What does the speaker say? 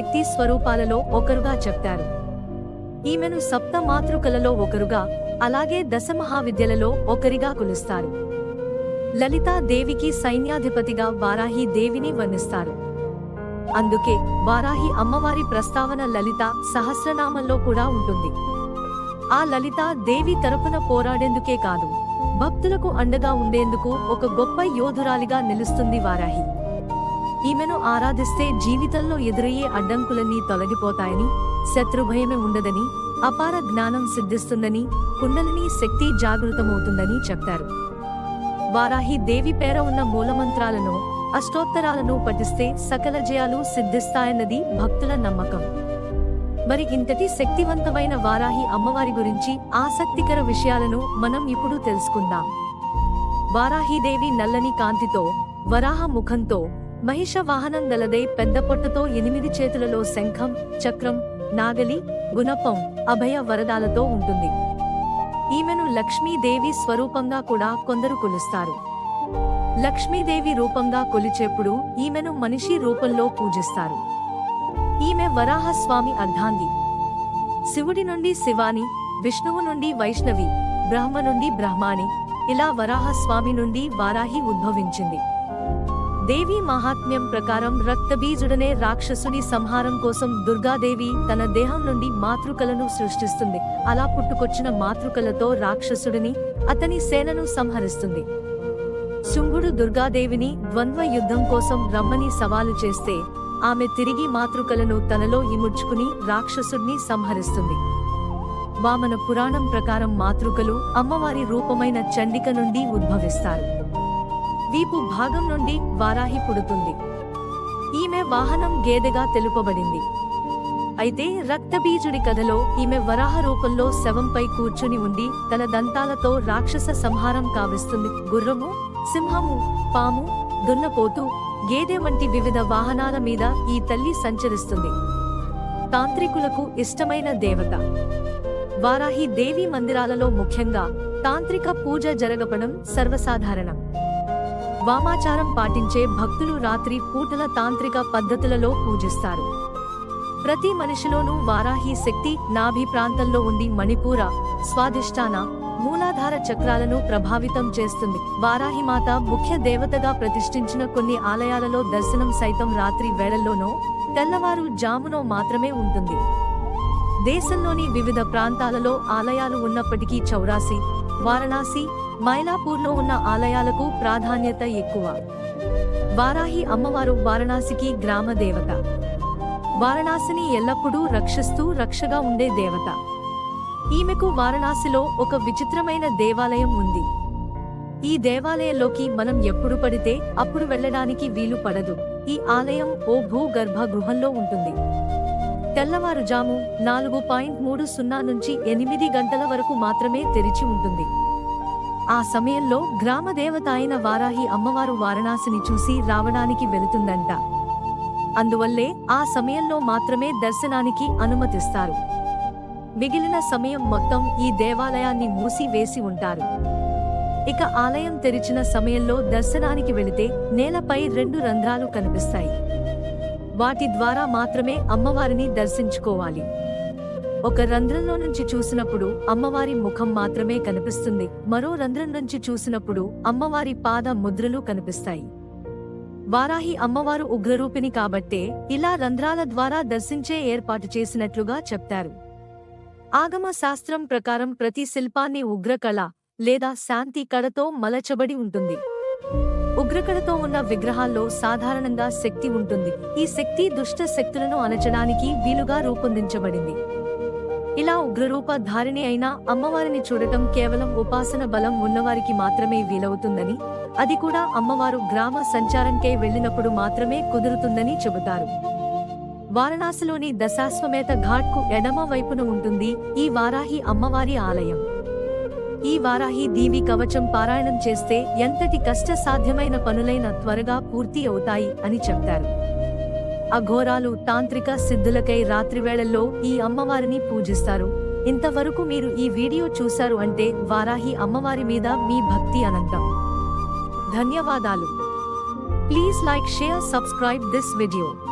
శక్తి స్వరూపాలలో ఒకరుగా చెప్తారు. ఈమెను సప్త మాతృకలలో ఒకరుగా, అలాగే దశమహావిద్యలలో ఒకరిగా కొలుస్తారు. లలితా దేవికి సైన్యాధిపతిగా వారాహి దేవిని వర్ణిస్తారు. అందుకే వారాహి అమ్మవారి ప్రస్తావన లలిత సహస్రనామంలో కూడా ఉంటుంది. ఆ లలితా దేవి తరపున పోరాడేందుకే కాదు, భక్తులకు అండగా ఉండేందుకు ఒక గొప్ప యోధురాలిగా నిలుస్తుంది వారాహి. ఈమెను ఆరాధిస్తే జీవితంలో ఎదురయ్యే అడ్డంకులన్నీ తొలగిపోతాయని, శత్రుభయమే ఉండదని, అపార జ్ఞానం సిద్ధిస్తుందని, కుండలిని శక్తి జాగృతమవుతుందని చెప్తారు. వారాహి దేవి పేర ఉన్న మూలమంత్రాలను, అష్టోత్తరాలను పఠిస్తే సకల జయాలు సిద్ధిస్తాయన్నది భక్తుల నమ్మకం. మరి ఇంతటి శక్తివంతమైన వారాహి అమ్మవారి గురించి ఆసక్తికర విషయాలను మనం ఇప్పుడు తెలుసుకుందాం. వారాహిదేవి నల్లని కాంతితో, వరాహ ముఖంతో, మహిష వాహనం గలదై పెద్ద పొట్టతో 8 చేతులలో శంఖం, చక్రం, నాగలి, గుణపం, అభయ వరదాలతో ఉంటుంది. ఈమెను లక్ష్మీదేవి స్వరూపంగా కూడా కొందరు కొలుస్తారు. లక్ష్మీదేవి రూపంగా కొలిచేప్పుడు ఈమెను మనిషి రూపంలో పూజిస్తారు. ఈమె వరాహస్వామి అర్ధాంగి. శివుడి నుండి శివాని, విష్ణువు నుండి వైష్ణవి, బ్రహ్మ నుండి బ్రహ్మాని, ఇలా వరాహస్వామి నుండి వారాహి ఉద్భవించింది. దేవి మహాత్మ్యం ప్రకారం రక్తబీజుడనే రాక్షసుని సంహారం కోసం దుర్గాదేవి తన దేహం నుండి మాతృకలను సృష్టిస్తుంది. అలా పుట్టుకొచ్చిన మాతృకలతో రాక్షసుడిని, అతని సేనను సంహరిస్తుంది. శుంభుడు దుర్గాదేవిని ద్వంద్వ యుద్ధం కోసం రమ్మని సవాలు చేస్తే ఆమె తిరిగి మాతృకలను తనలో ఇముడ్చుకుని రాక్షసుడిని సంహరిస్తుంది. వామన పురాణం ప్రకారం మాతృకలు అమ్మవారి రూపమైన చండిక నుండి ఉద్భవిస్తారు. వీపు భాగం నుండి వారాహి పుడుతుంది. ఈమె వాహనం గేదెగా తెలుపబడింది. అయితే రక్తబీజుడి కథలో ఈమె వరాహ రూపంలో శవంపై కూర్చుని ఉండి తన దంతాలతో రాక్షస సంహారం కావిస్తుంది. గుర్రము, సింహము, పాము, దున్నపోతు, గేదె వంటి వివిధ వాహనాల మీద ఈ తల్లి సంచరిస్తుంది. తాంత్రికులకు ఇష్టమైన దేవత. వారాహి దేవి మందిరాలలో ముఖ్యంగా తాంత్రిక పూజ జరగపడం సర్వసాధారణం. వామాచారం పాటించే భక్తులు రాత్రి పూటల తాంత్రిక పద్ధతులలో పూజిస్తారు. ప్రతి మనిషిలోనూ వారాహి శక్తి నాభి ప్రాంతంలో ఉండి మణిపూర, స్వాదిష్టాన, మూలాధార చక్రాలను ప్రభావితం చేస్తుంది. వారాహిమాత ముఖ్య దేవతగా ప్రతిష్ఠించిన కొన్ని ఆలయాలలో దర్శనం సైతం రాత్రి వేళల్లోనో, తెల్లవారు జామునో మాత్రమే ఉంటుంది. దేశంలోని వివిధ ప్రాంతాలలో ఆలయాలు ఉన్నప్పటికీ చౌరాసి, వారణాసి, మైలాపూర్లో ఉన్న ఆలయాలకు ప్రాధాన్యత ఎక్కువ. వారాహి అమ్మవారు వారణాసికి గ్రామ దేవత. వారణాసిని ఎల్లప్పుడూ రక్షిస్తూ రక్షగా ఉండే దేవత. ఈమెకు వారణాసిలో ఒక విచిత్రమైన దేవాలయం ఉంది. ఈ దేవాలయంలోకి మనం ఎప్పుడు పడితే అప్పుడు వెళ్ళడానికి వీలు పడదు. ఈ ఆలయం ఓ భూగర్భ గృహంలో ఉంటుంది. తెల్లవారుజాము 4:30 నుంచి 8 గంటల వరకు మాత్రమే తెరిచి ఉంటుంది. ఆ సమయంలో గ్రామదేవత అయిన వారాహి అమ్మవారు వారణాసిని చూసి రావడానికి వెళుతుందంట. అందువల్లే ఆ సమయంలో మాత్రమే దర్శనానికి అనుమతిస్తారు. మిగిలిన సమయం మొత్తం ఈ దేవాలయాన్ని మూసి వేసి ఉంటారు. ఇక ఆలయం తెరిచిన సమయంలో దర్శనానికి వెళితే నేలపై 2 రంధ్రాలు కనిపిస్తాయి. వాటి ద్వారా మాత్రమే అమ్మవారిని దర్శించుకోవాలి. ఒక రంధ్రంలో నుంచి చూసినప్పుడు అమ్మవారి ముఖం మాత్రమే కనిపిస్తుంది. మరో రంధ్రం నుంచి చూసినప్పుడు అమ్మవారి పాద ముద్రలు కనిపిస్తాయి. వారాహి అమ్మవారు ఉగ్రరూపిణి కాబట్టే ఇలా రంధ్రాల ద్వారా దర్శించే ఏర్పాటు చేసినట్లుగా చెప్తారు. ఆగమ శాస్త్రం ప్రకారం ప్రతి శిల్పాన్ని ఉగ్రకళ లేదా శాంతి కళతో మలచబడి ఉంటుంది. ఉగ్రకళతో ఉన్న విగ్రహాల్లో సాధారణంగా శక్తి ఉంటుంది. ఈ శక్తి దుష్ట శక్తులను అణచడానికి వీలుగా రూపొందించబడింది. ఇలా ఉగ్రరూప ధారిణి అయిన అమ్మవారిని చూడటం కేవలం ఉపాసన బలం ఉన్నవారికి మాత్రమే వీలవుతుందని, అది కూడా అమ్మవారు గ్రామ సంచారంకై వెళ్ళినప్పుడు మాత్రమే కుదురుతుందని చెబుతారు. వారణాసిలోని దశాశ్వమేధ ఘాట్కు ఎడమ వైపున ఉంటుంది ఈ వారాహి అమ్మవారి ఆలయం. ఈ వారాహి దేవి కవచం పారాయణం చేస్తే ఎంతటి కష్ట సాధ్యమైన పనులైన త్వరగా పూర్తి అవుతాయి అని చెప్తారు. అఘోరాలు తాంత్రిక సిద్ధులకై రాత్రివేళల్లో ఈ అమ్మవారిని పూజిస్తారు. ఇంతవరకు మీరు ఈ వీడియో చూశారు అంటే వారాహి అమ్మవారి మీద మీ భక్తి అనంతం. ధన్యవాదాలు. Please like, share, subscribe this video.